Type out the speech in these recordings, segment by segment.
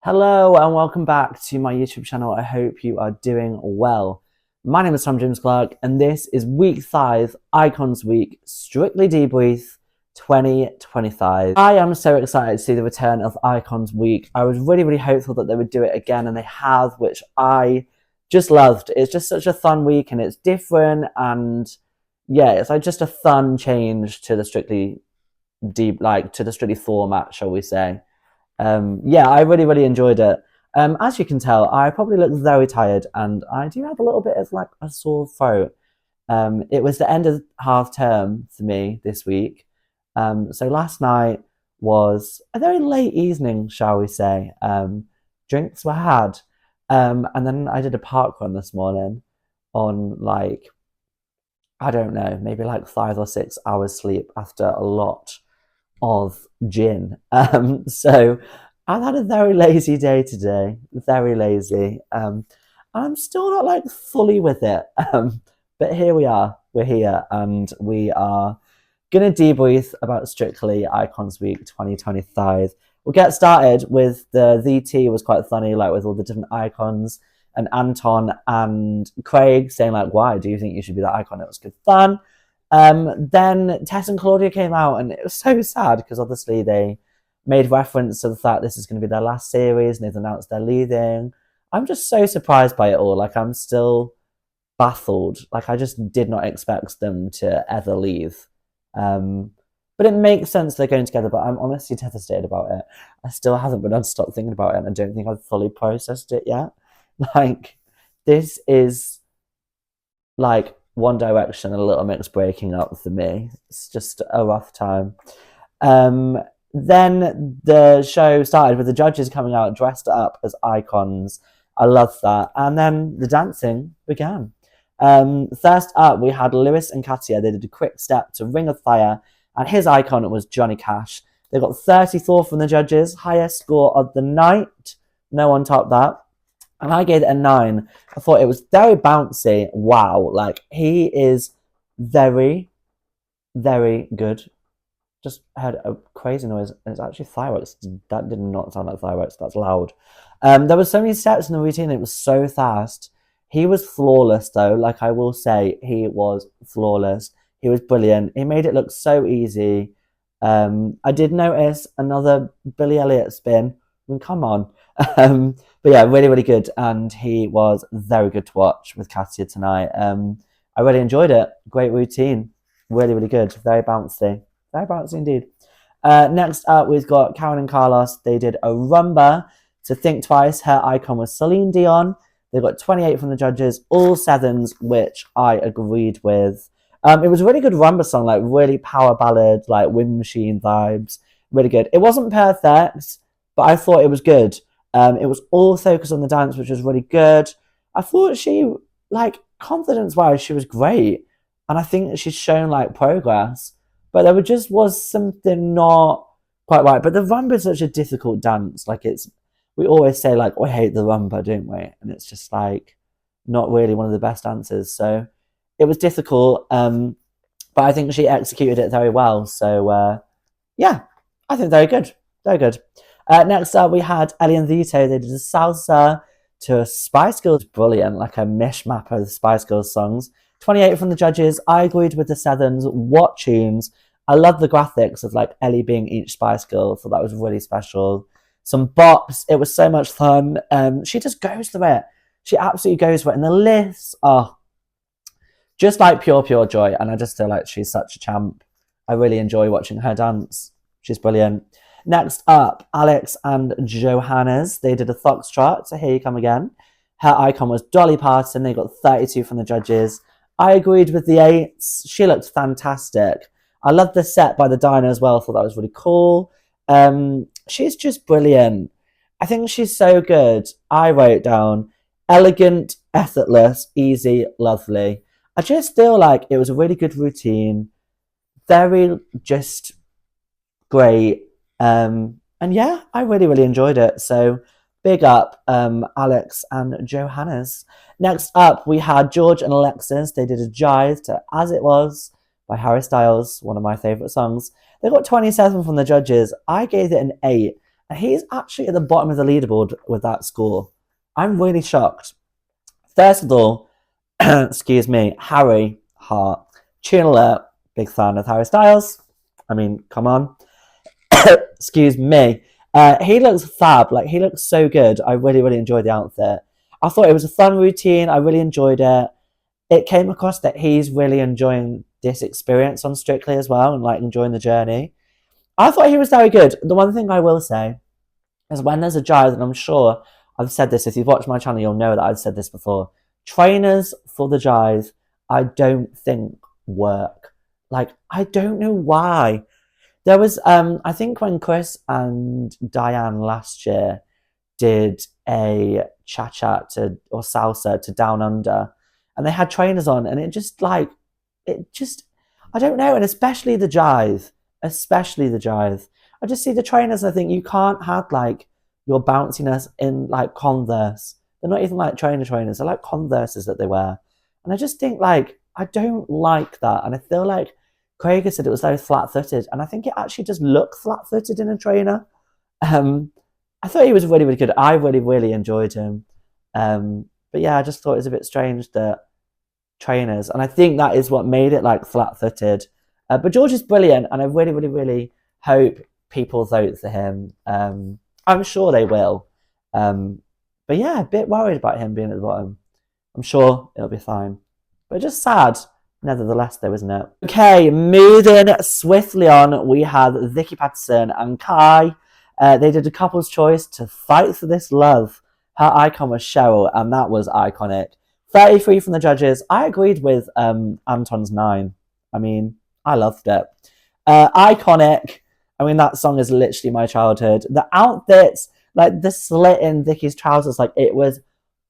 Hello and welcome back to my YouTube channel. I hope you are doing well. My name is Tom James Clark and this is week 5, Icons Week, Strictly Debrief 2025. I am so excited to see the return of Icons Week. I was really hopeful that they would do it again and they have, which I just loved. It's just such a fun week and it's different and yeah, it's like just a fun change to the Strictly format, shall we say. Yeah, I really enjoyed it. As you can tell, I probably look very tired and I do have a little bit of like a sore throat. It was the end of half term for me this week. So last night was a very late evening, shall we say. Drinks were had. And then I did a park run this morning on like, I don't know, maybe like 5 or 6 hours sleep after a lot of gin. So I've had a very lazy day today, very lazy. I'm still not like fully with it. But here we are, we're here, and we are gonna debrief about Strictly Icons Week 2025. We'll get started with the VT was quite funny, like with all the different icons, and Anton and Craig saying like, "Why do you think you should be that icon?" It was good fun. Then Tess and Claudia came out, and it was so sad because obviously they made reference to the fact this is going to be their last series, and they've announced they're leaving. I'm just so surprised by it all. Like, I'm still baffled. Like, I just did not expect them to ever leave. But it makes sense they're going together, but I'm honestly devastated about it. I still haven't been able to stop thinking about it, and I don't think I've fully processed it yet. Like, this is like One Direction and a Little Mix breaking up for me. It's just a rough time. Then the show started with the judges coming out dressed up as icons. I love that. And then the dancing began. First up, we had Lewis and Katya. They did a Quickstep to Ring of Fire, and his icon was Johnny Cash. They got 34 from the judges, highest score of the night. No one topped that. And I gave it a 9. I thought it was very bouncy. Wow. Like, he is very good. Just heard a crazy noise. And it's actually fireworks. That did not sound like fireworks. That's loud. There were so many steps in the routine. It was so fast. He was flawless, though. Like, I will say, he was flawless. He was brilliant. He made it look so easy. I did notice another Billy Elliot spin. I mean, come on. But yeah, really good, and he was very good to watch with Katya tonight. I really enjoyed it. Great routine, really good, very bouncy indeed. Next up, we've got Karen and Carlos. They did a rumba to Think Twice. Her icon was Celine Dion. They got 28 from the judges, all 7s, which I agreed with. It was a really good rumba song, like really power ballad, like wind machine vibes, really good. It wasn't perfect, but I thought it was good. It was all focused on the dance, which was really good. I thought she, like, confidence-wise, she was great. And I think she's shown, like, progress. But there was something not quite right. But the rumba is such a difficult dance. Like, we always say, like, we hate the rumba, don't we? And it's just, like, not really one of the best dances. So it was difficult. But I think she executed it very well. So, yeah, I think very good. Very good. Next up, we had Ellie and Vito. They did a salsa to Spice Girls. Brilliant, like a mishmap of Spice Girls songs. 28 from the judges. I agreed with the 7s. What tunes? I love the graphics of like Ellie being each Spice Girl. Thought that was really special. Some bops. It was so much fun. She just goes through it. She absolutely goes for it. And the lifts are just like pure joy. And I just feel like she's such a champ. I really enjoy watching her dance. She's brilliant. Next up, Alex and Johannes. They did a Foxtrot, so here you come again. Her icon was Dolly Parton. They got 32 from the judges. I agreed with the 8s. She looked fantastic. I loved the set by the diner as well. Thought that was really cool. She's just brilliant. I think she's so good. I wrote down elegant, effortless, easy, lovely. I just feel like it was a really good routine. Very just great. And yeah, I really enjoyed it. So big up Alex and Johannes. Next up, we had George and Alexis. They did a Jive to As It Was by Harry Styles, one of my favourite songs. They got 27 from the judges. I gave it an 8. And he's actually at the bottom of the leaderboard with that score. I'm really shocked. First of all, excuse me, Harry Hart. Tune alert, big fan of Harry Styles. I mean, come on. Excuse me. He looks fab. Like, he looks so good. I really, really enjoyed the outfit. I thought it was a fun routine. I really enjoyed it. It came across that he's really enjoying this experience on Strictly as well and, like, enjoying the journey. I thought he was very good. The one thing I will say is when there's a Jive, and I'm sure I've said this, if you've watched my channel, you'll know that I've said this before. Trainers for the Jive, I don't think work. Like, I don't know why. There was, I think when Chris and Diane last year did a cha-cha or salsa to Down Under, and they had trainers on, and it just, I don't know, and especially the Jive. I just see the trainers and I think you can't have, like, your bounciness in, like, Converse. They're not even, like, trainers. They're like Converses that they wear. And I just think, like, I don't like that. And I feel like Craig said it was very flat-footed. And I think it actually does look flat-footed in a trainer. I thought he was really, really good. I really, really enjoyed him. But yeah, I just thought it was a bit strange that trainers, and I think that is what made it, like, flat-footed. But George is brilliant, and I really, really, really hope people vote for him. I'm sure they will. But yeah, a bit worried about him being at the bottom. I'm sure it'll be fine. But just sad, nevertheless, though, isn't it? Okay, moving swiftly on, we have Vicky Patterson and Kai. They did a couple's choice to fight for this love. Her icon was Cheryl, and that was iconic. 33 from the judges. I agreed with Anton's 9. I mean, I loved it. Iconic. I mean, that song is literally my childhood. The outfits, like the slit in Vicky's trousers, like, it was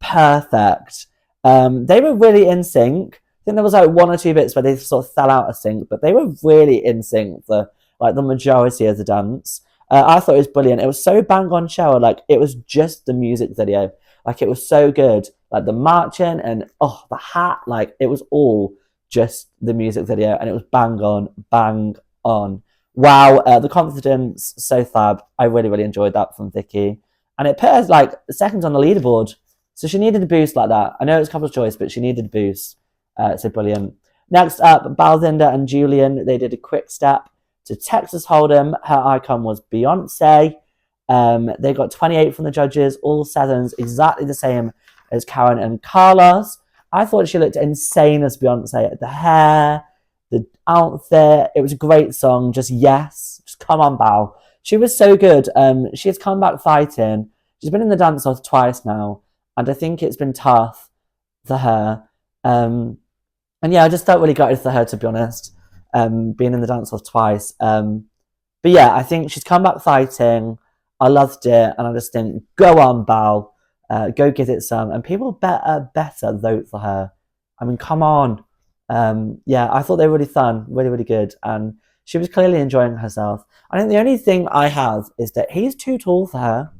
perfect. They were really in sync. I think there was, like, 1 or 2 bits where they sort of fell out of sync, but they were really in sync for, like, the majority of the dance. I thought it was brilliant. It was so bang on Cheryl. Like, it was just the music video. Like, it was so good. Like, the marching and, the hat. Like, it was all just the music video, and it was bang on. Wow, the confidence, so fab. I really, really enjoyed that from Vicky. And it put her, like, second on the leaderboard. So she needed a boost like that. I know it was couple's choice, but she needed a boost. So brilliant. Next up, Binda and Julian. They did a Quickstep to Texas Hold'em. Her icon was Beyonce. They got 28 from the judges, all 7s, exactly the same as Karen and Carlos. I thought she looked insane as Beyonce. The hair, the outfit, it was a great song. Just come on, Bao. She was so good. She has come back fighting. She's been in the dance-off twice now, and I think it's been tough for her. And yeah, I just felt really gutted for her, to be honest, being in the dance-off twice. But yeah, I think she's come back fighting. I loved it, and I just think, go on, Bao. Go get it some. And people better vote for her. I mean, come on. Yeah, I thought they were really fun, really, really good. And she was clearly enjoying herself. I think the only thing I have is that he's too tall for her.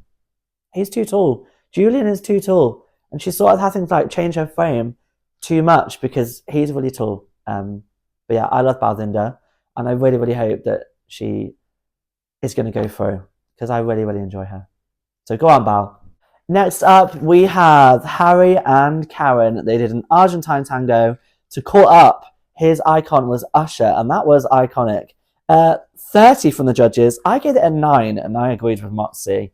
He's too tall. Julian is too tall. And she's sort of having to, like, change her frame too much because he's really tall. But yeah, I love Binda. And I really, really hope that she is going to go through because I really, really enjoy her. So go on, Bao. Next up, we have Harry and Karen. They did an Argentine tango to Caught Up. His icon was Usher, and that was iconic. 30 from the judges. I gave it a 9, and I agreed with Moxie.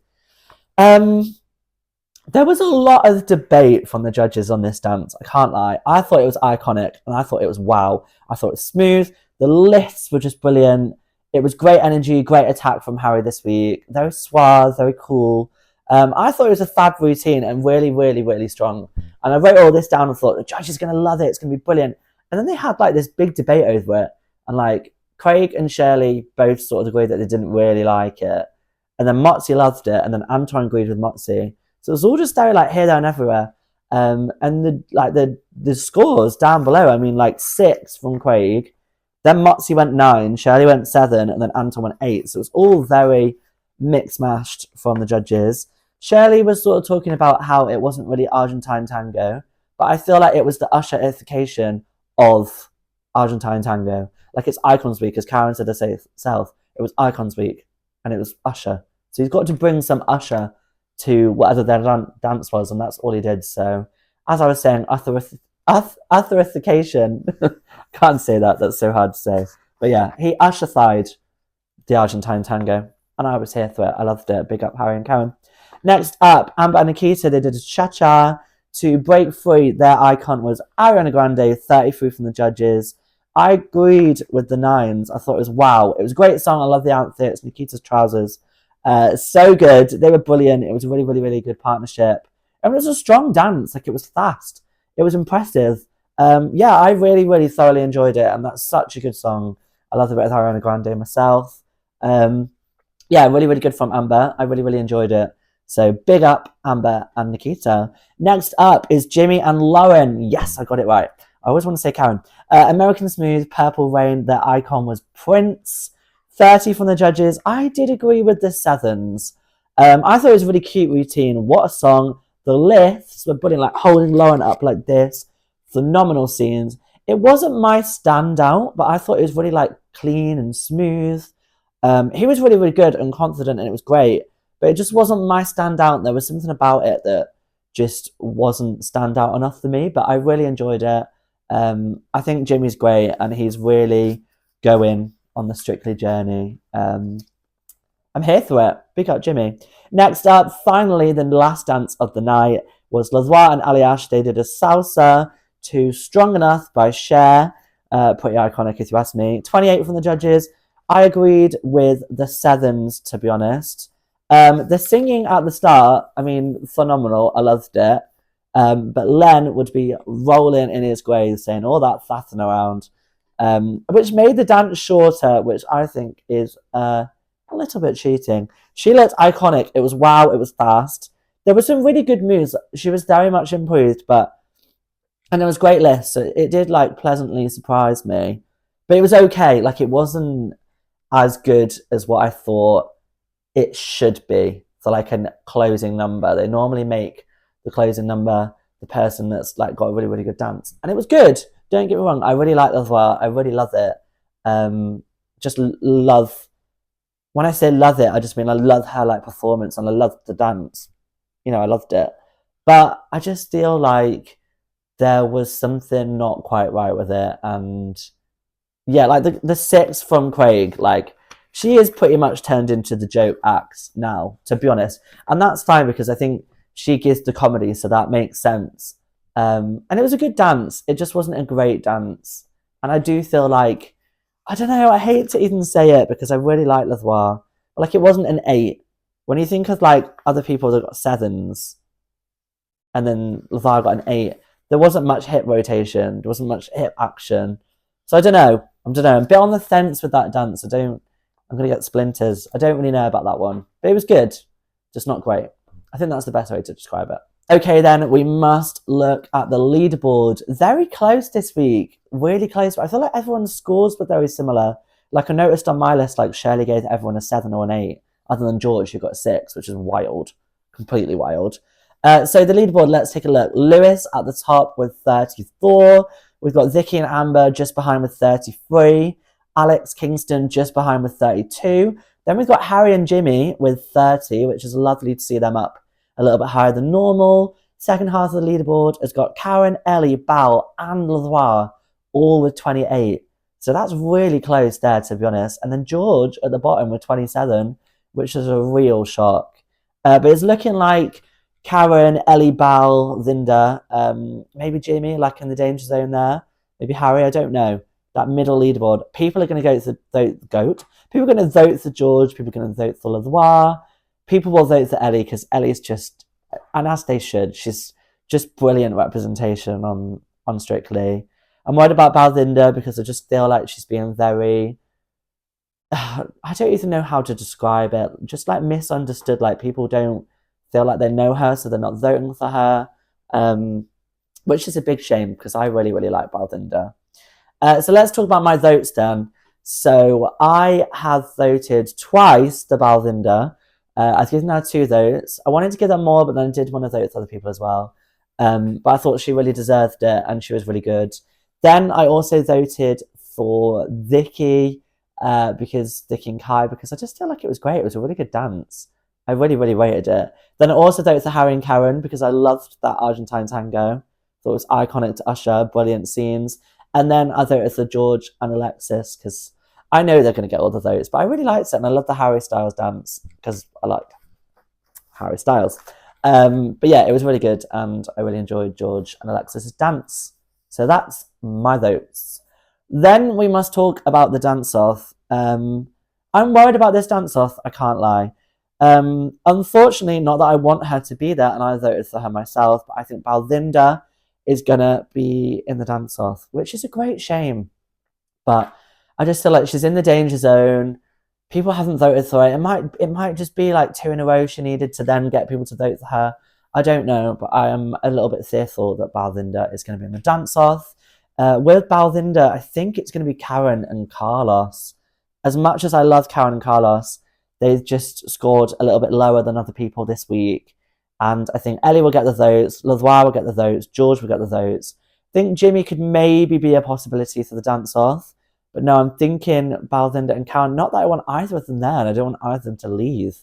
There was a lot of debate from the judges on this dance. I can't lie. I thought it was iconic, and I thought it was wow. I thought it was smooth. The lifts were just brilliant. It was great energy, great attack from Harry this week. Very suave, very cool. I thought it was a fab routine and really, really, really strong. And I wrote all this down and thought, the judge is going to love it. It's going to be brilliant. And then they had, like, this big debate over it. And, like, Craig and Shirley both sort of agreed that they didn't really like it. And then Moxie loved it. And then Anton agreed with Moxie. So it was all just very, like, here, there, and everywhere. And the scores down below, I mean, like, 6 from Craig. Then Moxie went 9. Shirley went 7. And then Anton went 8. So it was all very mixed-mashed from the judges. Shirley was sort of talking about how it wasn't really Argentine tango, but I feel like it was the Usherification of Argentine tango. Like, it's Icons Week, as Karen said herself. It was Icons Week, and it was Usher. So he's got to bring some usher to whatever their dance was, and that's all he did. So, as I was saying, authorification. Can't say that. That's so hard to say. But yeah, he usher-thied the Argentine tango, and I was here for it. I loved it. Big up Harry and Karen. Next up, Amber and Nikita, they did a cha-cha to break free. Their icon was Ariana Grande, 33 from the judges. I agreed with the 9s. I thought it was wow. It was a great song. I love the outfits. Nikita's trousers. So good. They were brilliant. It was a really, really, really good partnership. And it was a strong dance. Like, it was fast. It was impressive. Yeah, I really, really thoroughly enjoyed it. And that's such a good song. I love the bit of Ariana Grande myself. Yeah, really, really good from Amber. I really, really enjoyed it. So big up Amber and Nikita. Next up is Jimmy and Lauren. Yes, I got it right. I always want to say Karen. American Smooth, Purple Rain. Their icon was Prince. 30 from the judges. I did agree with the 7s. I thought it was a really cute routine. What a song. The lifts were brilliant, like holding Lauren up like this. Phenomenal scenes. It wasn't my standout, but I thought it was really like clean and smooth. He was really, really good and confident, and it was great. But it just wasn't my standout. There was something about it that just wasn't standout enough for me, but I really enjoyed it. I think Jimmy's great, and he's really going on the Strictly journey. I'm here for it. Big up Jimmy. Next up, finally, the last dance of the night was Voix and Aljaz. They did a salsa to Strong Enough by Cher. Pretty iconic if you ask me. 28 from the judges. I agreed with the 7s, to be honest. The singing at the start, I mean, phenomenal. I loved it. But Len would be rolling in his grave saying all that faffing around, which made the dance shorter, which I think is a little bit cheating. She looked iconic. It was wow. It was fast. There were some really good moves. She was very much improved, and it was great list. So it did like pleasantly surprise me, but it was okay. Like, it wasn't as good as what I thought it should be for like a closing number. They normally make the closing number the person that's like got a really, really good dance, and it was good. Don't get me wrong. I really like it as well. I really love it. Just love. When I say love it, I just mean I love her like performance, and I loved the dance. You know, I loved it, but I just feel like there was something not quite right with it, and yeah, like the 6 from Craig, like, she is pretty much turned into the joke act now, to be honest. And that's fine, because I think she gives the comedy, so that makes sense. And it was a good dance. It just wasn't a great dance. And I do feel like, I don't know, I hate to even say it because I really like Voix, but like, it wasn't an 8. When you think of like other people that got 7s, and then Voix got an 8, there wasn't much hip rotation. There wasn't much hip action. So I don't know. I'm a bit on the fence with that dance. I'm going to get splinters. I don't really know about that one. But it was good. Just not great. I think that's the best way to describe it. Okay, then we must look at the leaderboard. Very close this week. Really close. I feel like everyone's scores were very similar. Like, I noticed on my list, like, Shirley gave everyone a 7 or an 8. Other than George, who got a 6, which is wild. Completely wild. So the leaderboard, let's take a look. Lewis at the top with 34. We've got Vicky and Amber just behind with 33. Alex Kingston just behind with 32. Then we've got Harry and Jimmy with 30, which is lovely to see them up a little bit higher than normal. Second half of the leaderboard has got Karen, Ellie, Bal, and Voix all with 28. So that's really close there, to be honest. And then George at the bottom with 27, which is a real shock. But it's looking like Karen, Ellie, Bal, Binda, maybe Jimmy, like in the danger zone there. Maybe Harry, I don't know. That middle leaderboard. People are going to go to the GOAT. People are going to vote for George. People are going to vote for Voix. People will vote for Ellie because Ellie's just, and as they should, she's just brilliant representation on Strictly. I'm worried about Balvinda because I just feel like she's being very, I don't even know how to describe it, just like misunderstood. Like, people don't feel like they know her, so they're not voting for her, which is a big shame because I really, really like Balvinda. So let's talk about my votes then. So I have voted twice the Balvinda. I've given her 2 votes. I wanted to give her more, but then I did want to vote for other people as well. But I thought she really deserved it, and she was really good. Then I also voted for Vicky, because Vicky and Kai, because I just feel like it was great. It was a really good dance. I really, really rated it. Then I also voted for Harry and Karen because I loved that Argentine tango. Thought it was iconic to usher, brilliant scenes. And then I voted for George and Alexis because I know they're going to get all the votes, but I really liked it. And I love the Harry Styles dance because I like Harry Styles. But yeah, it was really good. And I really enjoyed George and Alexis's dance. So that's my votes. Then we must talk about the dance-off. I'm worried about this dance-off, I can't lie. Unfortunately, not that I want her to be there, and I voted for her myself, but I think Balvinda is going to be in the dance-off, which is a great shame. But I just feel like she's in the danger zone. People haven't voted for it. It might just be like 2 in a row she needed to then get people to vote for her. I don't know, but I am a little bit fearful that Balvinda is going to be in the dance-off. With Balvinda, I think it's going to be Karen and Carlos. As much as I love Karen and Carlos, they've just scored a little bit lower than other people this week. And I think Ellie will get the votes, Lavoir will get the votes, George will get the votes. I think Jimmy could maybe be a possibility for the dance-off. But no, I'm thinking Balvinda and Karen. Not that I want either of them there, and I don't want either of them to leave.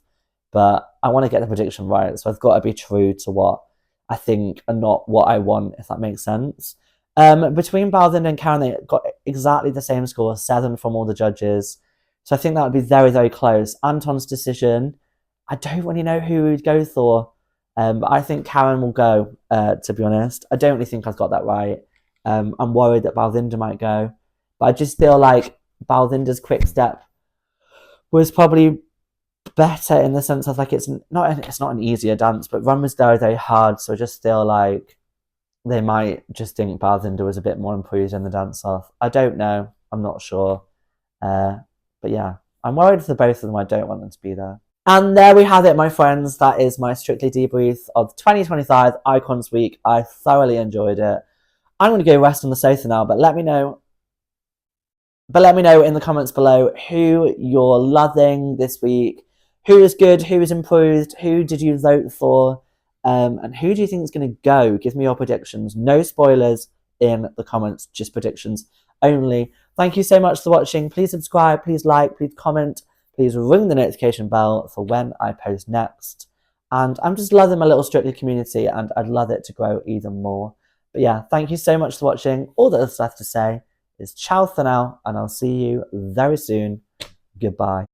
But I want to get the prediction right, so I've got to be true to what I think and not what I want, if that makes sense. Between Balvinda and Karen, they got exactly the same score, 7 from all the judges. So I think that would be very, very close. Anton's decision, I don't really know who we'd go for. But I think Karen will go, to be honest. I don't really think I've got that right. I'm worried that Balvinda might go. But I just feel like Balvinda's Quickstep was probably better in the sense of like it's not an easier dance, but Run was very, very hard. So I just feel like they might just think Balvinda was a bit more improved in the dance-off. I don't know. I'm not sure. But yeah, I'm worried for both of them. I don't want them to be there. And there we have it, my friends. That is my Strictly Debrief of 2025 Icons Week. I thoroughly enjoyed it. I'm going to go rest on the sofa now, but let me know in the comments below who you're loving this week. Who is good? Who is improved? Who did you vote for? And who do you think is going to go? Give me your predictions. No spoilers in the comments, just predictions only. Thank you so much for watching. Please subscribe, please like, please comment, please ring the notification bell for when I post next. And I'm just loving my little Strictly community, and I'd love it to grow even more. But yeah, thank you so much for watching. All that's left to say is ciao for now, and I'll see you very soon. Goodbye.